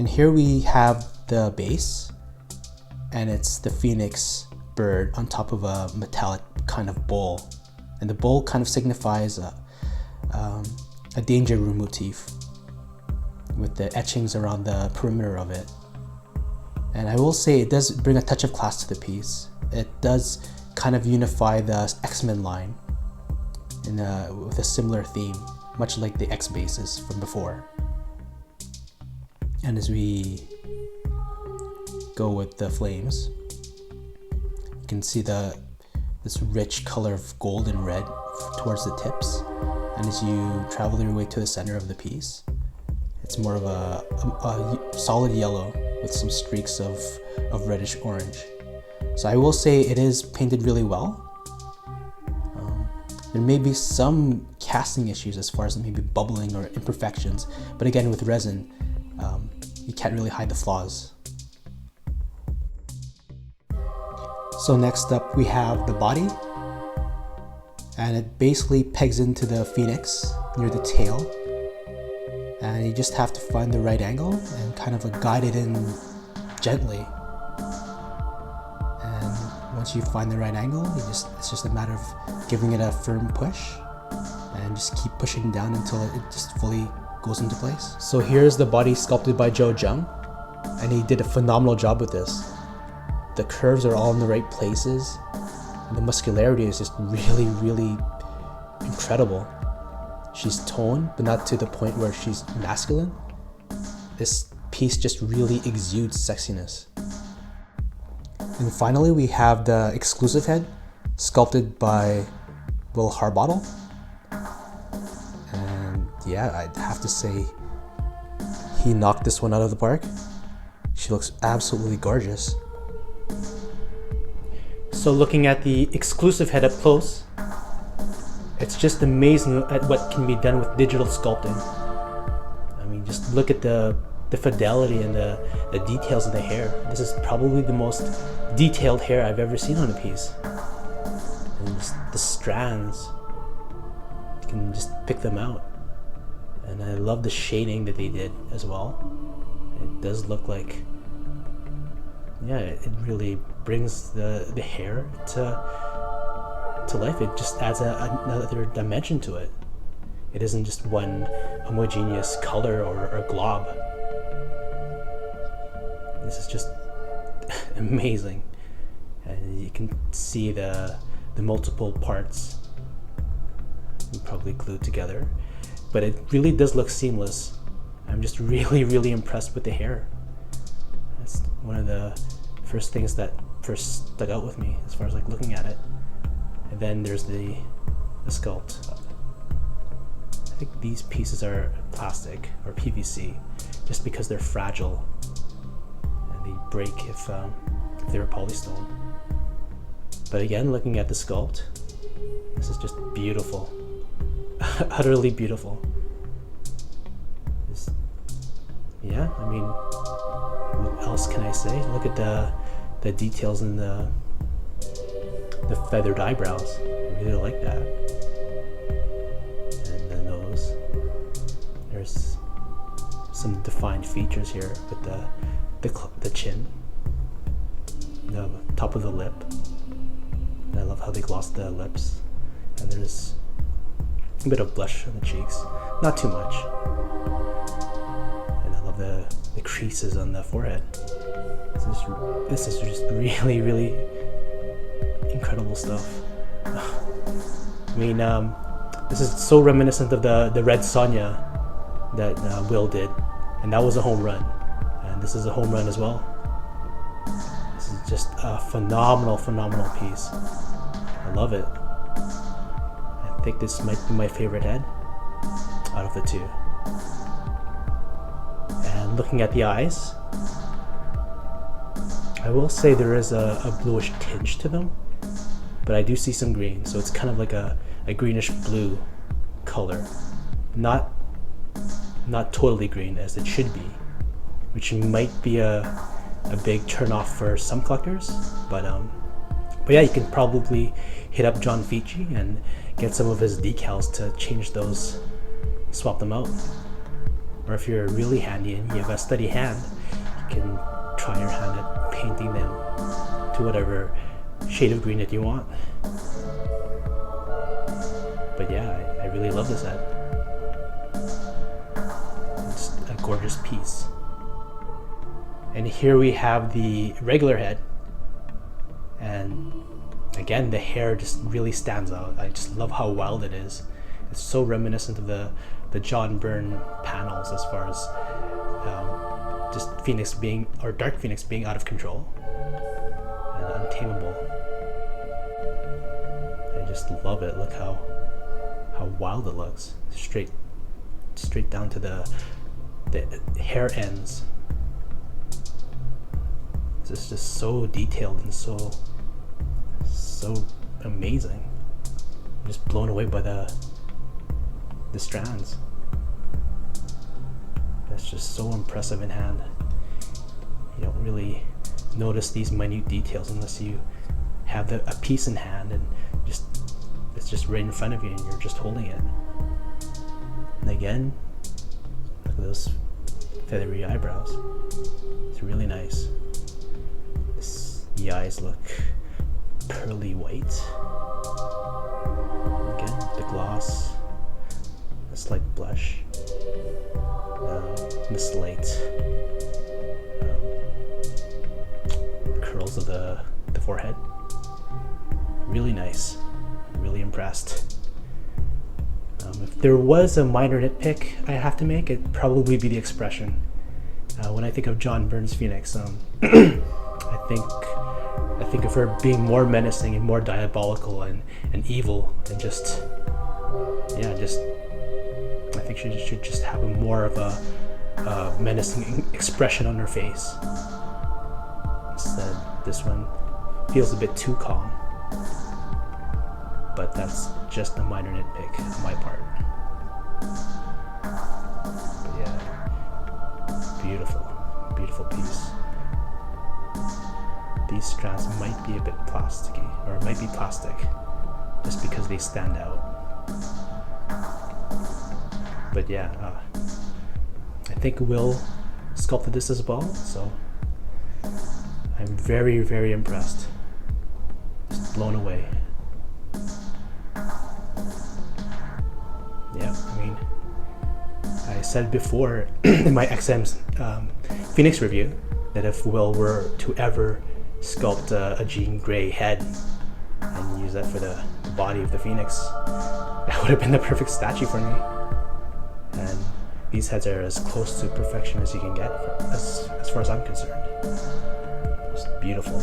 And here we have the base, and it's the phoenix bird on top of a metallic kind of bowl. And the bowl kind of signifies a danger room motif with the etchings around the perimeter of it. And I will say it does bring a touch of class to the piece. It does kind of unify the X-Men line with a similar theme, much like the X bases from before. And as we go with the flames, you can see this rich color of gold and red towards the tips. And as you travel your way to the center of the piece, it's more of a solid yellow with some streaks of reddish orange. So I will say it is painted really well. There may be some casting issues as far as maybe bubbling or imperfections, but again, with resin, you can't really hide the flaws. So next up we have the body, and it basically pegs into the phoenix near the tail, and you just have to find the right angle and kind of guide it in gently. And once you find the right angle, it's just a matter of giving it a firm push and just keep pushing down until it just fully goes into place. So here's the body sculpted by Joe Jung, and he did a phenomenal job with this. The curves are all in the right places, and the muscularity is just really, really incredible. She's toned, but not to the point where she's masculine. This piece just really exudes sexiness. And finally, we have the exclusive head, sculpted by Will Harbottle. And yeah, I'd have to say he knocked this one out of the park. She looks absolutely gorgeous. So looking at the exclusive head up close, it's just amazing at what can be done with digital sculpting. I mean, just look at the fidelity and the details of the hair. This is probably the most detailed hair I've ever seen on a piece. And just the strands, you can just pick them out. And I love the shading that they did as well. It does look like, yeah, it really brings the hair to life. It just adds another dimension to it. It isn't just one homogeneous color or glob. This is just amazing. And you can see the multiple parts probably glued together, but it really does look seamless. I'm just really, really impressed with the hair. That's one of the first things that first stuck out with me as far as like looking at it. And then there's the sculpt. I think these pieces are plastic or PVC, just because they're fragile and they break if they were polystone. But again, looking at the sculpt, this is just beautiful, utterly beautiful. Yeah, I mean, what else can I say? Look at the details in the feathered eyebrows. I really like that. And the nose. There's some defined features here with the chin, the top of the lip. And I love how they glossed the lips. And there's a bit of blush on the cheeks, not too much. And I love the creases on the forehead. This is just really, really incredible stuff. I mean, this is so reminiscent of the Red Sonja that Will did, and that was a home run, and this is a home run as well. This is just a phenomenal piece. I love it. I think this might be my favorite head out of the two. And looking at the eyes, I will say there is a bluish tinge to them, but I do see some green, so it's kind of like a greenish blue color. Not totally green as it should be, which might be a big turn off for some collectors, but yeah, you can probably hit up John Ficci and get some of his decals to change those, swap them out, Or if you're really handy and you have a steady hand, you can try your hand at painting them to whatever shade of green that you want. But yeah, I really love this head. It's a gorgeous piece. And here we have the regular head, and again the hair just really stands out. I just love how wild it is. It's so reminiscent of the John Byrne panels, as far as just Phoenix being, or Dark Phoenix being out of control and untamable. I just love it. Look how wild it looks. Straight down to the hair ends. It's just so detailed and so amazing. I'm just blown away by the strands. That's just so impressive in hand. You don't really notice these minute details unless you have a piece in hand and it's just right in front of you and you're just holding it. And again, look at those feathery eyebrows. It's really nice. The eyes look pearly white. Again, the gloss, a slight blush, the slight curls of the forehead. Really nice. Really impressed. If there was a minor nitpick I have to make, it'd probably be the expression. When I think of John Byrne's Phoenix, I think of her being more menacing and more diabolical and evil, and I think she should just have more of a menacing expression on her face. Instead, this one feels a bit too calm. But that's just a minor nitpick on my part. But yeah, beautiful piece. These strands might be a bit plasticky, or might be plastic, just because they stand out. But yeah, I think Will sculpted this as well, so I'm very, very impressed. Just blown away. Yeah, I mean, I said before in my XM's Phoenix review that if Will were to ever sculpt a Jean Grey head and use that for the body of the Phoenix, that would have been the perfect statue for me. And these heads are as close to perfection as you can get, as far as I'm concerned. Just beautiful.